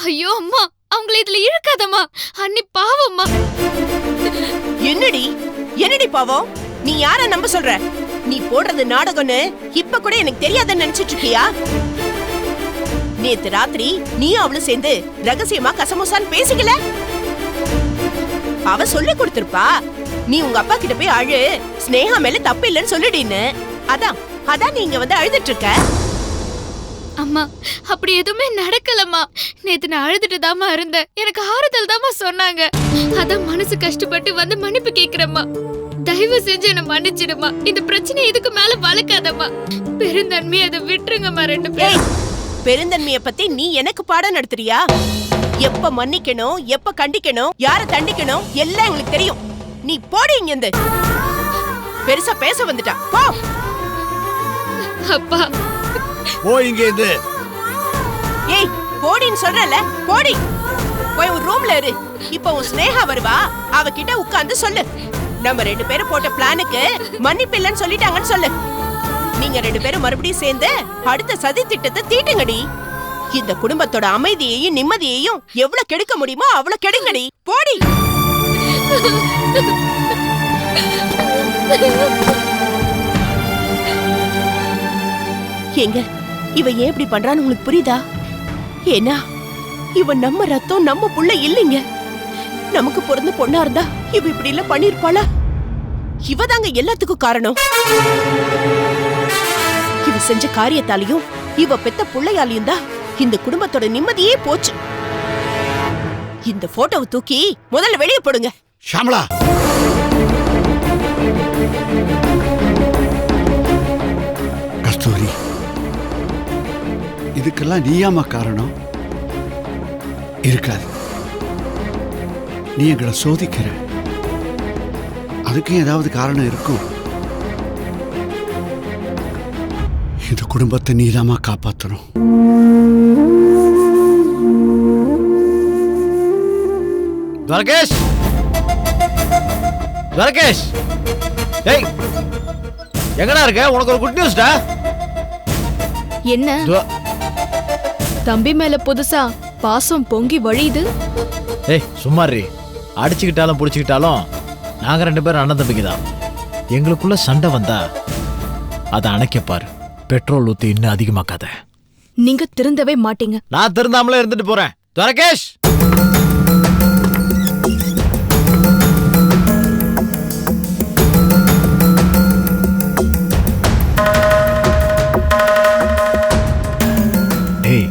ஐயோ அம்மா, அவங்கள இதுல இழுக்காதம்மா. அண்ணி பாவம்மா. என்னடி என்னடி பாவம்? நீ யார நம்ப சொல்ற? நீ போடுறது நாடகம்னு இப்ப கூட எனக்கு தெரியாதுன்னு நினைச்சிட்டு இருக்கியா? நேத்து ராத்திரி நீ அவளும் சேர்ந்து ரகசியமா கசமுசான்னு பேசிக்கல. அவ சொல்லி கொடுத்திருப்பா, நீ உங்க அப்பா கிட்ட போய் அழு, ஸ்னேகா மேல தப்பு இல்லைன்னு சொல்லிடின்னு. அதான் நீங்க வந்து அழுதுட்டு இருக்க. அம்மா, அப்படி எதுவுமே நடக்கலம்மா. நேத்து நான் அழுதுட்டு தாமா இருந்தேன். எனக்கு ஆறுதல் தாமா சொன்னாங்க. அதான் மனசு கஷ்டப்பட்டு வந்து மன்னிப்பு கேக்குறேம்மா. தயவு செஞ்சு என்ன மன்னிச்சிடுமா. இந்த பிரச்சனை இதுக்கு மேல வளர்க்காதம்மா. பெருந்தன்மையை அதை விட்டுருங்கம்மா. 2 பேரும். பெருந்தன்மையை பத்தி நீ எனக்கு பாடம் நடத்துறியா? எப்ப மன்னிக்கணும், எப்ப கண்டிக்கணும், யார தண்டிக்கணும் எல்லாம் எங்களுக்கு தெரியும். நீ போடி இங்க இருந்து. பெருசா பேச வந்துட்டா போ. அப்பா இங்க இருந்து. ஏய் போடின்னு சொல்றல, போடி. போய் ஒரு ரூம்ல இரு. இப்ப உன் ஸ்னேகா வருவா, அவகிட்ட உட்கார்ந்து சொல்லு. நம்ம 2 பேரும் போட்ட பிளானுக்கு மன்னிப்பு இல்லைன்னு சொல்லிட்டாங்கன்னு சொல்லு. நீங்க 2 பேரும் மறுபடியும் சேர்ந்து அடுத்த சதி திட்டத்தை தீட்டுங்கடி. இந்த குடும்பத்தோட அமைதியையும் நிம்மதியையும் எவ்வளவு கெடுக்க முடியுமோ அவ்வளவு கெடுங்கடி. போடி. எங்க இவ ஏன் இப்படி பண்றான்னு உங்களுக்கு புரியுதா? ஏன்னா இவ நம்ம ரத்தம், நம்ம புள்ள இல்லைங்க. நமக்கு பிறந்த பொண்ணா இருந்தா இவ இப்படி இல்ல பண்ணிருப்பாளா? இவதாங்க எல்லாத்துக்கும் காரணம். இவ செஞ்ச காரியத்தாலையும் இவ பெத்த புள்ளையாலையும் தான் இந்த குடும்பத்தோட நிம்மதியே போச்சு. இந்த போட்டோவை தூக்கி முதல்ல வெளியே போடுங்க. ஷாமளா, கஸ்தூரி, இதுக்கெல்லாம் நீயாமா காரணம்? இருக்காது. நீ எங்களை சோதிக்கிற, அதுக்கும் ஏதாவது காரணம் இருக்கும். இந்த குடும்பத்தை நீதாமா காப்பாற்றணும். துவரகேஷ், துவரகேஷ், டேய் எங்கடா இருக்க? உனக்கு ஒரு குட் நியூஸ்டா. என்ன தம்பி மேல புதுசா பாசம் பொங்கி வழியுது? ஏய் சும்மாரி, அடிச்சுக்கிட்டாலும் புடிச்சுக்கிட்டாலும் நாங்க 2 பேரும் அண்ணன் தம்பிக்கு தான். எங்களுக்குள்ள சண்டை வந்தா அதை அணைக்கப்பாரு. பெட்ரோல் ஊத்தி இன்னும் அதிகமாக்காத. நீங்க திருந்தவே மாட்டீங்க. நான் திருந்தாமலே இருந்துட்டு போறேன். துவரகேஷ், டேய்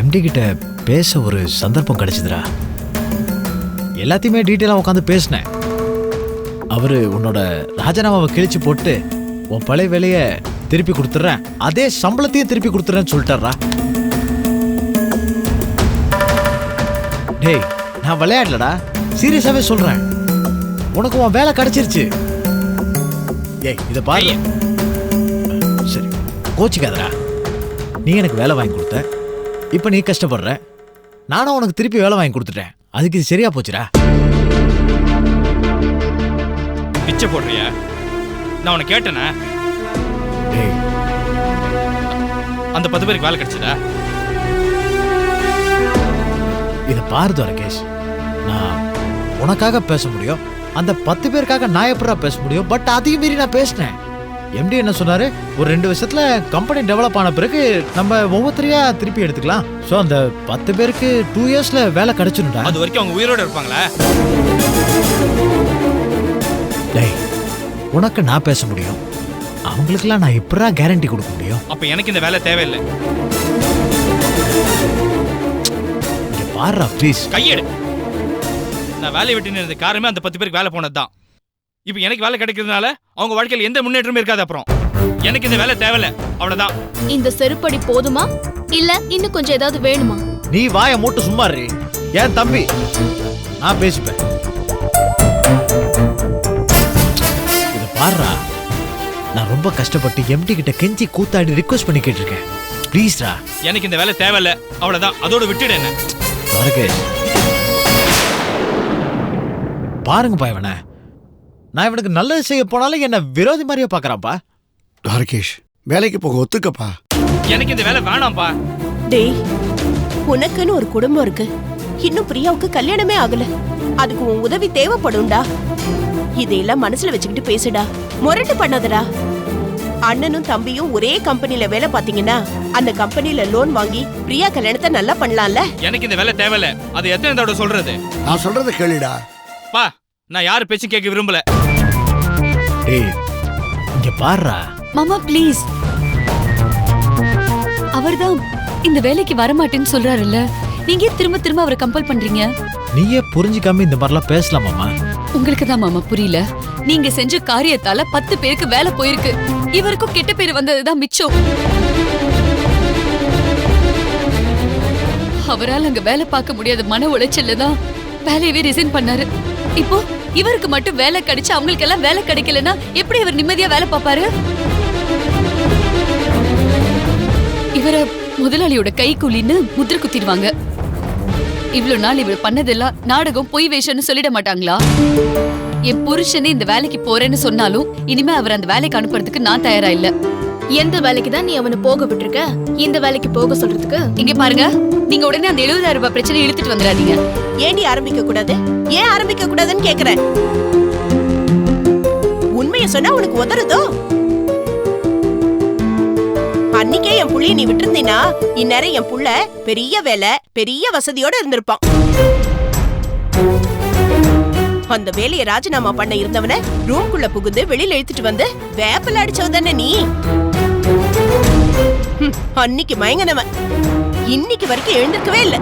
எம்டி கிட்ட பேச ஒரு சந்தர்ப்பம் கிடைச்சதுடா. எல்லாத்தையுமே டீட்டெயிலாக உட்காந்து பேசினேன். அவரு உன்னோட ராஜினாமாவை கிழிச்சு போட்டு உன் பழைய வேலையை திருப்பி கொடுத்துட்றேன், அதே சம்பளத்தையும் திருப்பி கொடுத்துறேன்னு சொல்லிட்டாரா. டேய் நான் விளையாடலடா, சீரியஸாவே சொல்றேன். உனக்கு உன் வேலை கிடைச்சிருச்சு. ஏய் இதை பாரு. சரி கோச்சிக்காதடா. நீ எனக்கு வேலை வாங்கி கொடுத்த, இப்ப நீ கஷ்டப்படுற. நானும் உனக்கு திருப்பி வேலை வாங்கி கொடுத்துட்டேன். அதுக்கு இது சரியா போச்சுடா. பிச்சை போடுறியா? நான் உன்னை கேட்டேனா? டேய் அந்த 10 பேருக்கு வேலை கிடைச்சதா? இதை பாரு துவரகேஷ், நான் உனக்காக பேச முடியும், அந்த 10 பேருக்காக நான் எப்படா பேச முடியும்? பட் அதையும் மீறி நான் பேசினேன். எம்டி என்ன சொன்னாரு, ஒரு 2 வருஷத்துல கம்பெனி டெவலப் ஆன பிறகு நம்ம ஒவ்வொருத்தரையா திருப்பி எடுத்துக்கலாம். சோ அந்த 10 பேருக்கு 2 இயர்ஸ்ல வேலை கிடைச்சிருந்தா. அது வரைக்கும் அவங்க உயிரோட இருப்பாங்களா? டேய் உனக்கு நான் பேச முடியும், அவங்களுக்கெல்லாம் நான் எப்படா கேரண்டி கொடுக்க முடியும்? அப்ப எனக்கு இந்த வேலை தேவையில்லை. இங்க பாருடா ப்ளீஸ். கையெடு. நான் வேலையை விட்டு இருந்த காரணமே அந்த 10 பேருக்கு வேலை போனதுதான். இப்ப எனக்கு வேலை கிடைக்கிறதுனால அவங்க வாழ்க்கையில் எந்த முன்னேற்றமும் இருக்காது. அப்புறம் எனக்கு இந்த வேலை தேவையில்லை, அவ்வளவுதான். இந்த செருப்படி போதுமா இல்ல இன்னும் கொஞ்சம் ஏதாவது வேணுமா? நீ வாயை மூட்டு சும்மா இரு. ஏன் தம்பி, நான் பேசிப்பேன். இத பாருடா, நான் ரொம்ப கஷ்டப்பட்டு எம்டி கிட்ட கெஞ்சி கூத்தாடி ரிக்வெஸ்ட் பண்ணி கேட்டிருக்கேன். ப்ளீஸ்டா. எனக்கு இந்த வேலை தேவையில்லை, அவ்வளவுதான். அதோட விட்டுடு என்ன. துவரகேஷ் பாருங்கப்பா, இவனை நான் இவனுக்கு நல்லது செய்ய போனாலும் என்ன விரோதி மாதிரியே பாக்குறான்ப்பா. துவரகேஷ் வேலைக்கு போக ஒத்துக்கப்பா. எனக்கு இந்த வேலை வேணாம்ப்பா. டேய் உனக்குன்னு ஒரு குடும்பம் இருக்கு. இன்னும் பிரியாவுக்கு கல்யாணமே ஆகல. அதுக்கு உன் உதவி தேவைப்படும்டா. இதையெல்லாம் மனசுல வச்சுக்கிட்டு பேசுடா. முரட்டு பண்ணாதடா. அண்ணனும் தம்பியும் ஒரே கம்பெனில வேலை பாத்தீங்கன்னா அந்த கம்பெனில லோன் வாங்கி பிரியா கல்யாணத்தை நல்லா பண்ணலாம்ல. எனக்கு இந்த வேலை தேவையில்ல. அது எத்தனை தடவை சொல்றது? நான் சொல்றதை கேளுடா. பா, நான் யாரு பேச்சும் கேட்க விரும்பல. டேய் இங்க பாருடா. மாமா ப்ளீஸ். அவர்தான் இந்த வேலைக்கு வரமாட்டேன்னு சொல்றாருல்ல, நீங்க திரும்ப திரும்ப அவரை கம்பல் பண்றீங்க. நீயே புரிஞ்சுக்காம இந்த மாதிரிலாம் பேசலாமாமா? உங்களுக்கு தான் மாமா புரியல. நீங்க செஞ்ச காரியத்தால 10 பேருக்கு வேலை போயிருக்கு. இவருக்கும் கெட்ட பேர் வந்ததுதான் மிச்சம். அவரால் அங்க வேலை பார்க்க முடியாத மன உளைச்சல்ல தான் வேலையவே ரிசைன் பண்ணாரு. இப்போ இவருக்கு மட்டும் வேலை கிடைச்சு அவங்களுக்கு எல்லாம் வேலை கிடைக்கலன்னா எப்படி இவர் நிம்மதியா வேலை பார்ப்பாரு? இவர முதலாளியோட கை கூலின்னு முத்திர குத்திடுவாங்க. இவ்வளவு நாள் இவர் பண்ணதெல்லாம் நாடகம் பொய் வேஷம்னு சொல்லிட மாட்டாங்களா? என் புருஷனே இந்த வேலைக்கு போறேன்னு சொன்னாலும் இனிமே அவர் அந்த வேலைக்கு அனுப்புறதுக்கு நான் தயாரா இல்ல. எந்த வேலைக்கு தான் நீ அவனை போக விட்டுருக்க? இந்த வேலைக்கு போக சொல்றதுக்கு? இங்க பாருங்க, நீங்க உடனே அந்த 70,000 ரூபாய் பிரச்சனை இழுத்துட்டு வந்துடாதீங்க. ஏண்டி ஆரம்பிக்க கூடாது? ஏன் ஆரம்பிக்க கூடாதுன்னு கேக்குறேன். உண்மையை சொன்னா உனக்கு உதறுதோ? அன்னைக்கே என் புள்ளைய நீ விட்டுருந்தீனா இந்நேரம் என் புள்ள பெரிய வேலை பெரிய வசதியோட இருந்திருப்பான். அந்த வேலையை ராஜினாமா பண்ண இருந்தவன ரூம்குள்ள புகுந்து வெளியில இழுத்துட்டு வந்து வேப்பல அடிச்சவ தானே நீ. அன்னைக்கு மயங்கினவன் இன்னைக்கு வரைக்கும் எழுந்திருக்கவே இல்ல.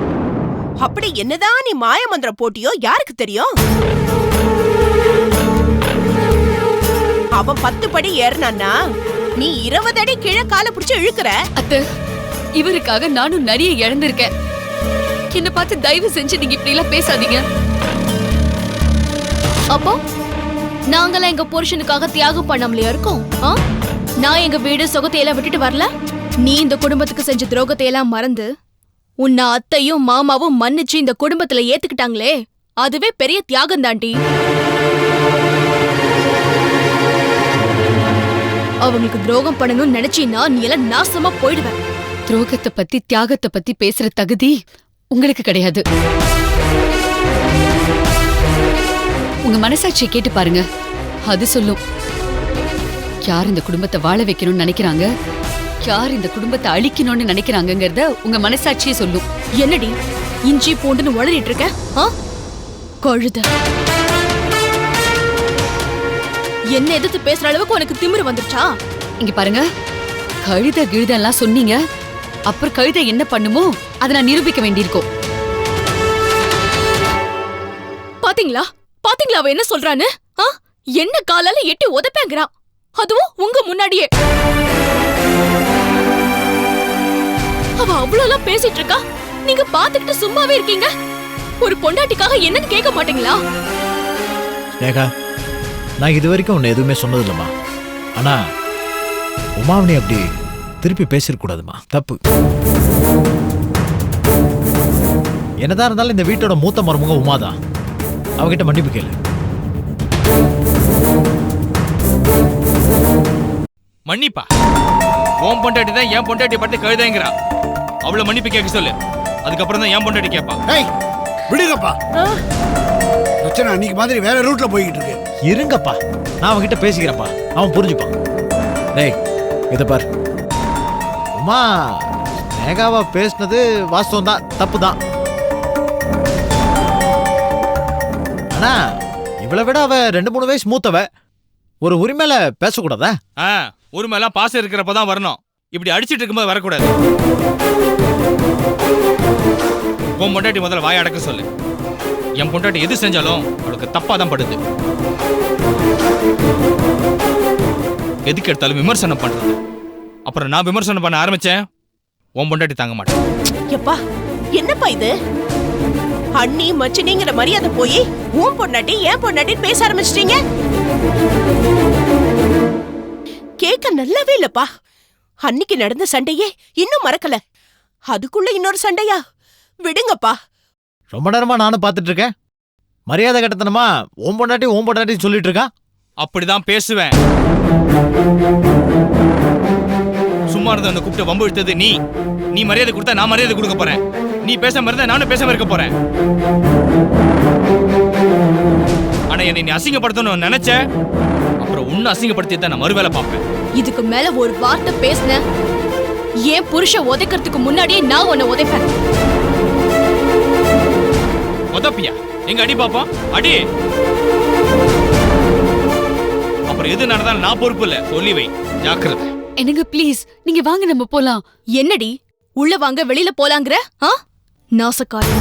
அப்படி என்னதான் நீ மாய மந்திரம் போட்டியோ யாருக்கு தெரியும்? அவன் 10 படி ஏறினான்னா நீ 20 அடி கீழே காலை பிடிச்சு இழுக்கிற. அத்தை, இவருக்காக நானும் நிறைய இழந்திருக்கேன். என்ன பார்த்து தயவு செஞ்சு நீங்க இப்படி எல்லாம் பேசாதீங்க. அப்போ நாங்களாம் எங்க புருஷனுக்காக தியாகம் பண்ணாமலையா இருக்கோம்? நான் எங்க வீடு சொகத்தை எல்லாம் விட்டுட்டு வரல. நீ இந்த குடும்பத்துக்கு செஞ்ச துரோகத்தை எல்லாம் மறந்து உன்னை அத்தையும் மாமாவும் மன்னிச்சு இந்த குடும்பத்துல ஏத்துக்கிட்டாங்களே, அதுவே பெரிய தியாகம் தாண்டி. அவங்களுக்கு துரோகம் பண்ணணும்னு நினைச்சீன்னா நீ எல்லாம் நாசமா போயிடுவேன். துரோகத்தை பத்தி தியாகத்தை பத்தி பேசுற தகுதி உங்களுக்கு கிடையாது. உங்க மனசாட்சியை கேட்டு பாருங்க, அது சொல்லும். யார் இந்த குடும்பத்தை வாழ வைக்கணும்னு நினைக்கிறாங்க, யார் இந்த குடும்பத்தை அழிக்கணும்னு நினைக்கிறாங்கங்கறத உங்க மனசாட்சியே சொல்லும். என்னடி இஞ்சி பூண்டுன்னு உளறிட்டு இருக்க? கழுத, என்ன எதிர்த்து பேசுற அளவுக்கு உனக்கு திமிரு வந்துருச்சா? இங்க பாருங்க, கழுத கிழுதெல்லாம் சொன்னீங்க, அப்புறம் கழுத என்ன பண்ணுமோ அதை நான் நிரூபிக்க வேண்டியிருக்கோம். பாத்தீங்களா பாத்தீங்களா அவ என்ன சொல்றான்னு? என்ன காலால எட்டி உதப்பேங்கிறான், அதுவும் உங்க முன்னாடியே. அவ அவ்வளவு பேசிட்டு இருக்கா, நீங்க பாத்துக்கிட்டு சும்மாவே இருக்கீங்க. ஒரு பொண்டாட்டிக்காக என்னன்னு கேட்க மாட்டீங்களா? ஸ்னேகா, நான் இது வரைக்கும் உன்னை எதுவுமே சொன்னதில்லம்மா. ஆனா உமாவனி அப்படி திருப்பி பேசிடக்கூடாதுமா, தப்பு. என்னதான் இருந்தாலும் இந்த வீட்டோட மூத்த மருமக உமாதான். அவகிட்ட மன்னிப்பு கேளு. மன்னிப்பா? உன் பொண்டாட்டி தான் என் பொண்டாட்டி பார்த்து கழுதைங்கிறா. அவளை மன்னிப்பு கேட்க சொல்லு. அதுக்கப்புறம் தான் என் பொண்டாட்டி கேட்பா. ஏய் விடுங்கப்பா, பிரச்சனை அன்னைக்கு மாதிரி வேற ரூட்ல போய்கிட்டு இருக்கு. இருங்கப்பா, நான் அவன்கிட்ட பேசிக்கிறேன்ப்பா, அவன் புரிஞ்சுப்பான். டேய் இத பார், உமா ஸ்னேகாவா பேசினது வாஸ்தவம் தான், தப்பு தான். ஆனா இவளை விட அவ 2-3 வயசு மூத்தவ. ஒரு உரிமையில பேசக்கூடாதா? உரிமையெல்லாம் பாசம் இருக்கிறப்பதான் வரணும். இப்படி அடிச்சிட்டு இருக்கும்போது வரக்கூடாது. உன் பொண்டாட்டி முதல்ல வாய அடக்க சொல்லு. என் பொண்டாட்டி எது செஞ்சாலும் அவளுக்கு தப்பா தான் படுது. எதுக்கு எடுத்தாலும் விமர்சனம் பண்றது. அப்புறம் நான் விமர்சனம் பண்ண ஆரம்பிச்சேன், உன் பொண்டாட்டி தாங்க மாட்டேன். எப்பா என்னப்பா இது? அண்ணி மச்சினிங்கிற மரியாதை போய் உன் பொண்டாட்டி என் பொண்டாட்டின்னு பேச ஆரம்பிச்சிட்டீங்க. கேட்க நல்லாவே இல்லப்பா. அன்னைக்கு நடந்த சண்டையே இன்னும் மறக்கல, அதுக்குள்ள இன்னொரு சண்டையா? விடுங்கப்பா. ரொம்ப நேரமா நானும் பார்த்துட்டு இருக்கேன். மரியாதை கட்டத்தனமா ஓம் பொண்டாட்டி சொல்லிட்டு இருக்கா. அப்படிதான் பேசுவேன். சும்மா இருந்த அந்த கூப்பிட்டு வம்பு எடுத்தது நீ. நீ மரியாதை கொடுத்தா நான் மரியாதை கொடுக்க போறேன். நீ பேசாம இருந்தா நானும் பேசாம இருக்க போறேன். ஆனா என்னை நீ அசிங்கப்படுத்தணும்னு நினைச்ச, அப்புறம் உன்னை அசிங்கப்படுத்தி தான் நான் மறுவேளை பார்ப்பேன். இதுக்கு மேல ஒரு வார்த்தை பேசின ஏன் புருஷன் உதைக்கிறதுக்கு முன்னாடியே நான் உன்னை உதைப்பேன். உதப்பியா? எங்க அடி பாப்போம், அடி. அப்புறம் எது நடந்தாலும் நான் பொறுப்பு இல்ல, சொல்லி வை, ஜாக்கிரதை. என்னங்க ப்ளீஸ் நீங்க வாங்க நம்ம போலாம். என்னடி உள்ள வாங்க வெளியில போலாங்கிற? நாசக்காரி.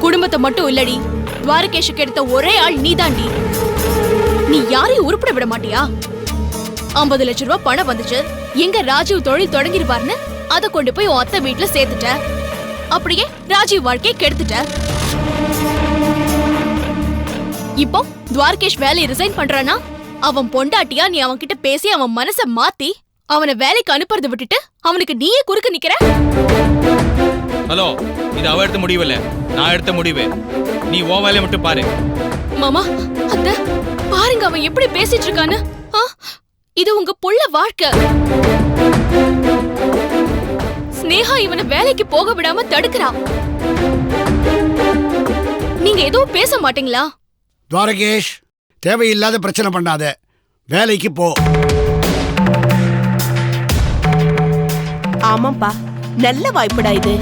குடும்பத்தை மட்டும் இல்லடி, துவாரகேஷுக்கு எடுத்த ஒரே ஆள் நீதாண்டி. நீ யாரையும் உருப்பட விட மாட்டியா? 50 லட்சம் ரூபாய் பணம் வந்துச்சு, எங்க ராஜீவ் தொழில் தொடங்கிருவார்னு அதை கொண்டு போய் உன் அத்தை வீட்டுல சேர்த்துட்ட. அப்படியே ராஜீவ் வாழ்க்கையை கெடுத்துட்ட. இப்போ துவாரகேஷ் வேலையை ரிசைன் பண்றானா, அவன் பொண்டாட்டியா நீ அவன் கிட்ட பேசி அவன் மனச மாத்தி அவனை வேலைக்கு அனுப்புறதை விட்டுட்டு அவனுக்கு நீயே குறுக்க நிக்கிற. ஹலோ, இது அவ எடுத்த முடிவு இல்ல, நான் எடுத்த முடிவு. நீ உன் வேலையை மட்டும் பாரு. மாமா, அத்தை பாருங்க அவன் எப்படி பேசிட்டு இருக்கான்னு. இது உங்க புள்ள வாழ்க்கை. ஸ்னேகா இவனை வேலைக்கு போக விடாம தடுக்கிறா. நீங்க எதுவும் பேச மாட்டீங்களா? துவாரகேஷ், தேவையில்லாத பிரச்சனை பண்ணாத, வேலைக்கு போ. ஆமாப்பா, நல்ல வாய்ப்புடா இது.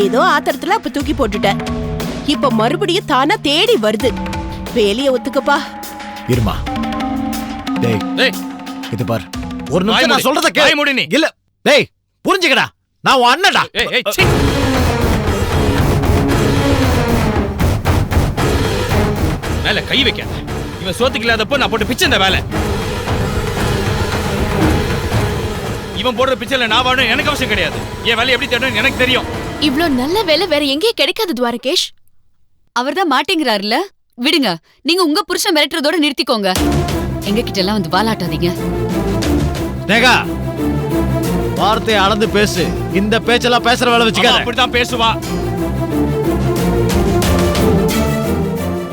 ஏதோ ஆத்திரத்துல அப்ப தூக்கி போட்டுட்ட, இப்ப மறுபடியும் தானா தேடி வருது. வேலைய ஒத்துக்கப்பா. இருமா. டேய் டேய், இது பார், ஒரு நிமிஷம் நான் சொல்றத வாய் கேளு. மூடு நீ. இல்ல டேய், புரிஞ்சுக்கடா, நான் உன் அண்ணன்டா. ஏய் ஏய், சீ. மேல கை வைக்காத. இவன் சோத்துக்கு இல்லாதப்போ நான் போட்டு பிச்சை இந்த வேலை. இவன் போடுற பிச்சைல நான் வாழணும் எனக்கு அவசியம் கிடையாது. என் வேலை எப்படி தேடணும் எனக்கு தெரியும். இவ்ளோ நல்ல வேலை வேற எங்கேயும் கிடைக்காது துவாரகேஷ். அவர்தான் மாட்டேங்கிறாருல, விடுங்க. நீங்க உங்க புருஷன் மிரட்டுறதோட நிறுத்திக்கோங்க. எங்க கிட்ட எல்லாம் வந்து வாலாட்டாதீங்க. நேகா, வார்த்தையை அளந்து பேசு. இந்த பேச்செல்லாம் பேசுற வேலை வச்சுக்காத. அப்படிதான் பேசுவா.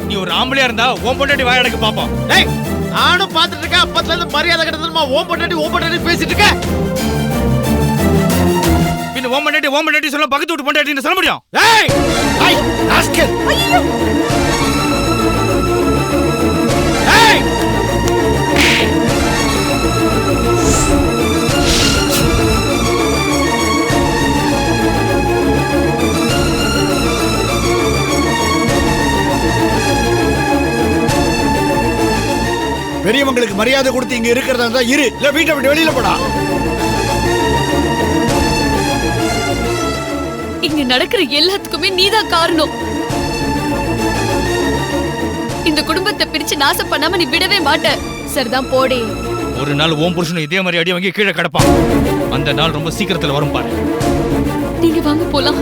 நீ ஒரு ஆம்பளையா இருந்தா ஓம் பொண்டாட்டி வாய் அடக்கு பாப்போம். டேய், நானும் பாத்துட்டு இருக்கேன். அப்பத்துல இருந்து மரியாதை கிட்டதுமா ஓம் பொண்டாட்டி பேசிட்டு இருக்க. பின்ன ஓம் பொண்டாட்டி சொல்ல பக்கத்து வீட்டு பொண்டாட்டின்னு சொல்ல முடியும்? டேய், ஐ ராஸ்கல். டேய், பெரியவங்களுக்கு மரியாதை கொடுத்து இங்க இருக்கிறதா இருந்தா இரு, இல்ல வீட்டை விட்டு வெளியில போடா. இங்க நடக்கிற எல்லாத்துக்குமே நீதான் காரணம். இந்த குடும்பத்தை பிரிச்சு நாசம் பண்ணாம நீ விடவே மாட்ட. சரிதான், போடி. ஒரு நாள் ஓம் புருஷனும் இதே மாதிரி அடி வாங்கி கீழே கிடப்பான். அந்த நாள் ரொம்ப சீக்கிரத்துல வரும் பாரு. நீங்க வாங்க போலாம்.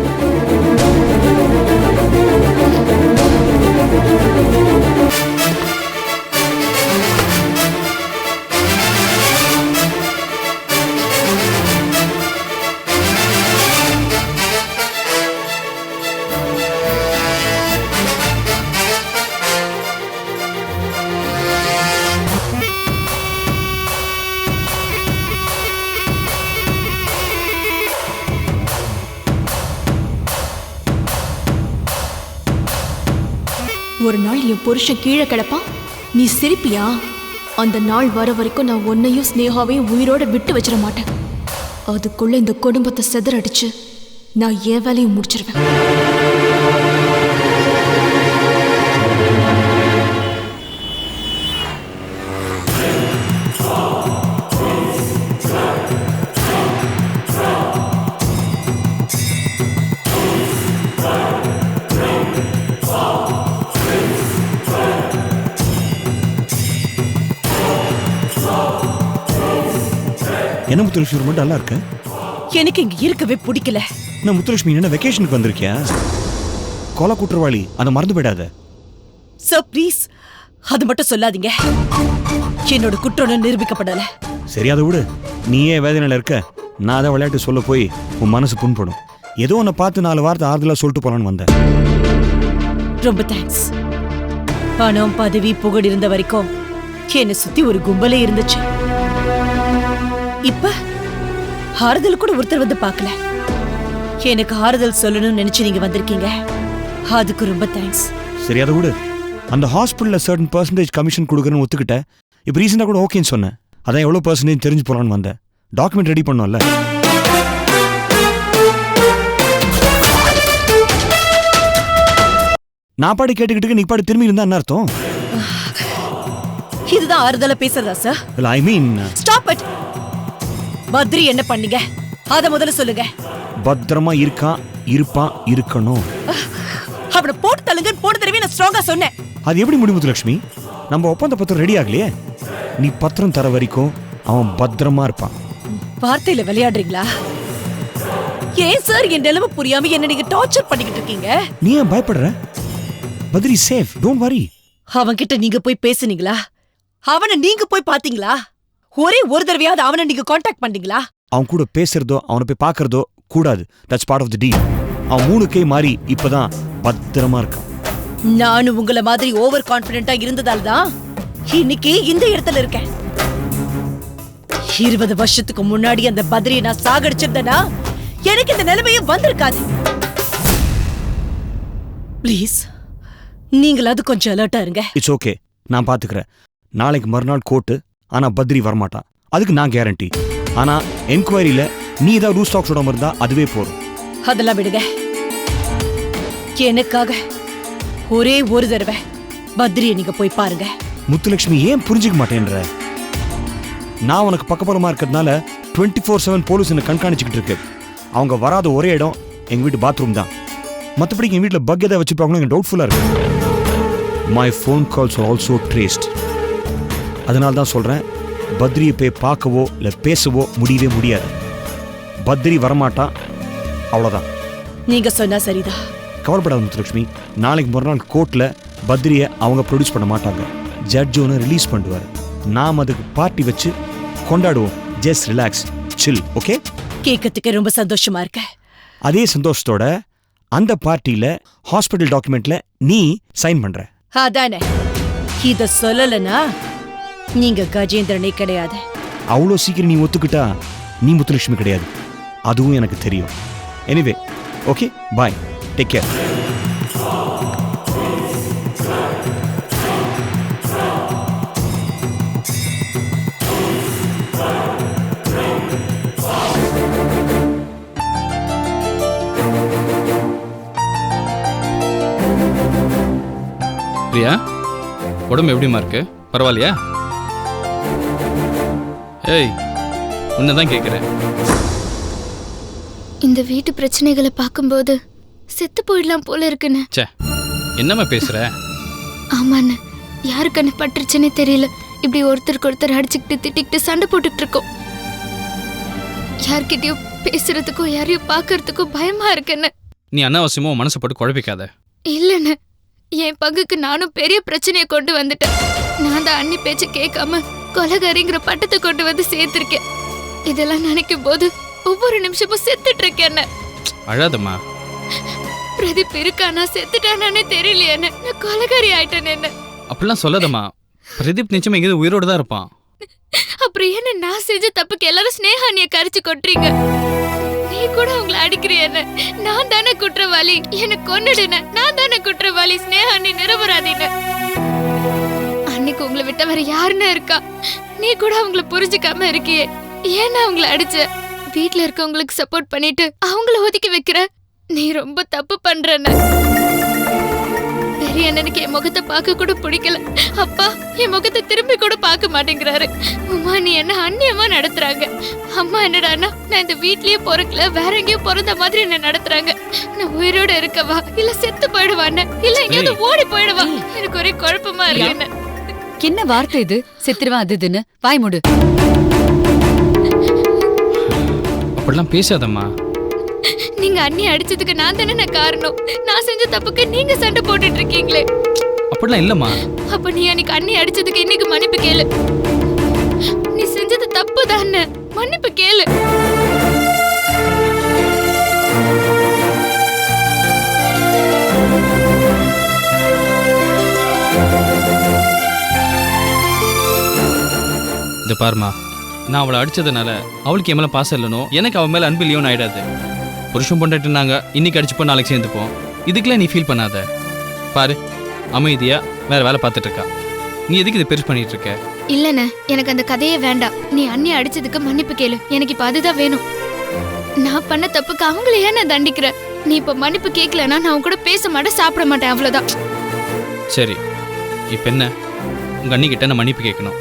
ஒரு நாள் என் புருஷன் கீழே கிடப்பான், நீ சிரிப்பியா? அந்த நாள் வர வரைக்கும் நான் உன்னையும் ஸ்னேகாவையும் உயிரோட விட்டு வச்சிட மாட்டேன். அதுக்குள்ள இந்த குடும்பத்தை செதறடிச்சு நான் என் வேலையை முடிச்சிருவேன். என்ன முத்துலட்சுமி ரொம்ப நல்லா இருக்க? எனக்கு இங்க இருக்கவே பிடிக்கல. நான் முத்துலட்சுமி என்ன வெக்கேஷனுக்கு வந்திருக்கியா? கொலை குற்றவாளி, அதை மறந்து போயிடாத. சார் ப்ளீஸ், அது மட்டும் சொல்லாதீங்க. என்னோட குற்றம் நிரூபிக்கப்படல. சரி, அதை விடு. நீயே வேதனையில இருக்க, நான் அதை விளையாட்டு சொல்ல போய் உன் மனசு புண்படும். ஏதோ உன்னை பார்த்து 4 வார்த்தை ஆறுதலா சொல்லிட்டு போலான்னு வந்தேன். ரொம்ப தேங்க்ஸ். பணம் பதவி புகழ் இருந்த வரைக்கும் என்னை சுத்தி ஒரு கும்பலே இருந்துச்சு. இப்ப ஆறுதல் கூட ஒருத்தர் வந்து பார்க்கல. எனக்கு ஆறுதல் சொல்லணும்னு நினைச்சு நீங்க வந்திருக்கீங்க. அதுக்கு ரொம்ப தேங்க்ஸ். சரி அதை விடு. அந்த ஹாஸ்பிட்டலில் சர்டன் பர்சன்டேஜ் கமிஷன் கொடுக்குறேன்னு ஒத்துக்கிட்டேன். இப்போ ரீசெண்டாக கூட ஓகேன்னு சொன்னேன். அதான் எவ்வளோ பர்சன்டேஜ் தெரிஞ்சு போகலான்னு வந்தேன். டாக்குமெண்ட் ரெடி பண்ணோம்ல. நான் பாடி கேட்டுக்கிட்டு நீ பாடி திரும்பி இருந்தா என்ன அர்த்தம்? இதுதான் ஆறுதலா பேசுறதா சார்? இல்லை ஐ மீன் ஸ்டாப் இட். பத்ரி என்ன பண்ணீங்க அத முதல்ல சொல்லுங்க. பத்திரமா இருக்கான், இருப்பான், இருக்கணும். அவனை போட்டு தள்ளுங்கன்னு போன தடவை நான் ஸ்ட்ராங்கா சொன்னேன். அது எப்படி முடியும் முத்துலட்சுமி? நம்ம ஒப்பந்த பத்திரம் ரெடி ஆகலையே. நீ பத்திரம் தர வரைக்கும் அவன் பத்திரமா இருப்பான். வார்த்தையில விளையாடுறீங்களா? ஏன் சார் என் நிலைமை புரியாம என்ன நீங்க டார்ச்சர் பண்ணிக்கிட்டு இருக்கீங்க? நீ ஏன் பயப்படுற? Badri safe, don't worry. அவன் கிட்ட நீங்க போய் பேசுனீங்களா? அவனை நீங்க போய் பாத்தீங்களா? ஒரே ஒரு தடவையாவது அவனை நீங்க காண்டாக்ட் பண்ணீங்களா? அவன் கூட பேசுறதோ அவனை போய் பார்க்கறதோ கூடாது. That's part of the deal. அவன் 3 கை மாறி இப்பதான் பத்திரமா இருக்கான். நானும் உங்களை மாதிரி ஓவர் கான்பிடென்ட்டா இருந்ததால தான் இன்னைக்கு இந்த இடத்துல இருக்கேன். 20 வருஷத்துக்கு முன்னாடி அந்த பத்ரியை நான் சாகடிச்சிருந்தேனா எனக்கு இந்த நிலைமையே வந்திருக்காது. ப்ளீஸ் நீங்களாவது கொஞ்சம் அலர்ட்டா இருங்க. இட்ஸ் ஓகே, நான் பாத்துக்கிறேன். நாளைக்கு மறுநாள் கோர்ட்டு. ஆனா பத்ரி வரமாட்டான், அதுக்கு நான் கேரண்டி. ஆனா என்கொயரியில நீ ஏதாவது ரூல் ஸ்டாக் சொல்லாம இருந்தா அதுவே போறோம். அதெல்லாம் விடுங்க. எனக்காக ஒரே ஒரு தடவை பத்ரியை நீங்க போய் பாருங்க. முத்துலட்சுமி ஏன் புரிஞ்சுக்க மாட்டேன்ற? நான் உனக்கு பக்கபலமா இருக்கிறதுனால 24/7 போலீஸ் என்ன கண்காணிச்சுக்கிட்டு இருக்கு. அவங்க வராத ஒரே இடம் எங்க வீட்டு பாத்ரூம் தான். மற்றபடி எங்க வீட்டில் பக் எதாவது வச்சுப்பாங்களோ எனக்கு டவுட்ஃபுல்லா இருக்கு. My phone calls are also traced. அதனால தான் சொல்றேன், பத்ரியை போய் பார்க்கவோ இல்லை பேசவோ முடியவே முடியாது. பத்ரி வரமாட்டான், அவ்வளோதான். நீங்க சொன்னா சரிதான். கவலைப்படாத முத்துலட்சுமி. நாளைக்கு மறுநாள் கோர்ட்ல பத்ரியை அவங்க ப்ரொடியூஸ் பண்ண மாட்டாங்க. ஜட்ஜ் ஒன்று ரிலீஸ் பண்ணுவார். நாம் அதுக்கு பார்ட்டி வச்சு கொண்டாடுவோம். ஜஸ்ட் ரிலாக்ஸ், சில். ஓகே? கேட்கறதுக்கு ரொம்ப சந்தோஷமா இருக்க. அதே சந்தோஷத்தோட அந்த பார்ட்டியில ஹாஸ்பிட்டல் டாக்குமெண்ட்ல நீ சைன் பண்ற. அதானே, இத சொல்லலனா நீங்க கஜேந்திரனே கிடையாது. அவ்வளோ சீக்கிரம் நீ ஒத்துக்கிட்டா நீ முத்துலட்சுமி கிடையாது, அதுவும் எனக்கு தெரியும். எனிவே ஓகே, பாய், டேக் கேர். பிரியா, உடம்பு எப்படிமா இருக்கு? பரவாயில்லையா? ஏய், உன்னதான் கேட்குறேன். இந்த வீட்டு பிரச்சனைகளை பார்க்கும்போது செத்து போயிடலாம் போல இருக்குன்னு. சே, என்னம்மா பேசுற? ஆமாண்ண, யாருக்கண்ணு பட்டுருச்சுன்னே தெரியல. இப்படி ஒருத்தருக்கு ஒருத்தர் அடிச்சுக்கிட்டு திட்டிக்கிட்டு சண்டை போட்டுக்கிட்டு இருக்கோம். யார்கிட்டயும் பேசுறதுக்கும் யாரையும் பார்க்கறதுக்கும் பயமா இருக்குன்னு. நீ அனாவசியமா உன் மனசை போட்டு குழப்பிக்காத. இல்லைண்ண, என் பங்குக்கு நானும் பெரிய பிரச்சனையை கொண்டு வந்துட்டேன். நான் தான் அண்ணி பேச்ச கேட்காம கொலகாரிங்கிற பட்டத்தை கொண்டு வந்து சேர்த்திருக்கேன். இதெல்லாம் நினைக்கும் போது ஒவ்வொரு நிமிஷமும் செத்துட்டு இருக்கேன். அழாதம்மா. பிரதீப் இருக்கானா செத்துட்டானே தெரியலையே, நான் கொலகாரி ஆயிட்டேன். என்ன அப்படிலாம் சொல்லாதம்மா. பிரதீப் நிச்சயமா எங்கேயும் உயிரோடு தான் இருப்பான். அப்புறம் என்ன நான் செஞ்ச தப்புக்கு எல்லாரும் ஸ்னேஹானிய கரிச்சு கொட்டுறீங்க? நீ கூட அவங்களை அடிக்கிறிய? நான் தானே குற்றவாளி, எனக்கு கொன்னுடுன. நான் தானே குற்றவாளி, ஸ்னேஹானி நிரபராதின்னு. அன்னைக்கு உங்களை விட்ட வேற யாருன்னு இருக்கா? நீ கூட அவங்கள புரிஞ்சுக்காம இருக்கியே, ஏன்னா அவங்கள அடிச்ச? வீட்டுல இருக்கவங்களுக்கு சப்போர்ட் பண்ணிட்டு அவங்கள ஒதுக்கி வைக்கிற. நீ ரொம்ப தப்பு பண்றன்னு. பெரிய அண்ணனுக்கு என் முகத்தை பார்க்க கூட பிடிக்கல. அப்பா என் முகத்தை திரும்பி கூட பார்க்க மாட்டேங்கிறாரு. உமா நீ என்ன அந்நியமா நடத்துறாங்க. அம்மா என்னடானா, நான் இந்த வீட்லயே பிறக்கல, வேற எங்கேயும் பிறந்த மாதிரி என்ன நடத்துறாங்க. நான் உயிரோட இருக்கவா இல்ல செத்து போயிடுவான்னு, இல்ல எங்கேயாவது ஓடி போயிடுவா? எனக்கு ஒரே குழப்பமா இருக்கு. என்ன வார்த்தை இது? செத்துருவா அது இதுன்னு வாய் மூடு. அப்படிலாம் பேசாதம்மா. நீங்க அண்ணி அடிச்சதுக்கு நான் தானே காரணம். நான் செஞ்ச தப்புக்கு நீங்க சண்டை போட்டுட்டு இருக்கீங்களே. அப்படிலாம் இல்லம்மா. அப்ப நீ அன்னைக்கு அண்ணி அடிச்சதுக்கு இன்னைக்கு மன்னிப்பு கேளு. நீ செஞ்சது தப்பு தானே, மன்னிப்பு கேளு. இந்த பாருமா, நான் அவளை அடிச்சதுனால அவளுக்கு என் மேல பாசம் இல்லனோ எனக்கு அவன் மேல அன்பு இல்லையோன்னு ஆயிடாது. புருஷன் பொண்டாட்டினாங்க, இன்னைக்கு அடிச்சுப்போம் நாளைக்கு சேர்ந்துப்போம். இதுக்கெல்லாம் நீ ஃபீல் பண்ணாத. பாரு, அமைதியா வேற வேலை பார்த்துட்டு இருக்கா. நீ எதுக்கு இதை பெருசு பண்ணிட்டு இருக்க? இல்லண்ணே, எனக்கு அந்த கதையே வேண்டாம். நீ அண்ணி அடிச்சதுக்கு மன்னிப்பு கேளு. எனக்கு இப்ப அதுதான் வேணும். நான் பண்ண தப்புக்கு அவங்கள ஏன் நான் தண்டிக்கிறேன்? நீ இப்ப மன்னிப்பு கேட்கலன்னா நான் உன் கூட பேச மாட்டேன், சாப்பிட மாட்டேன், அவ்வளவுதான். சரி, இப்ப என்ன? உங்க அண்ணி கிட்ட நான் மன்னிப்பு கேட்கணும்.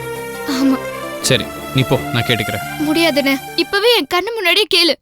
ஆமா. சரி, நீ போ, நான் கேட்டுக்கிறேன். முடியாதுண்ணே, இப்பவே என் கண்ணு முன்னாடியே கேளு.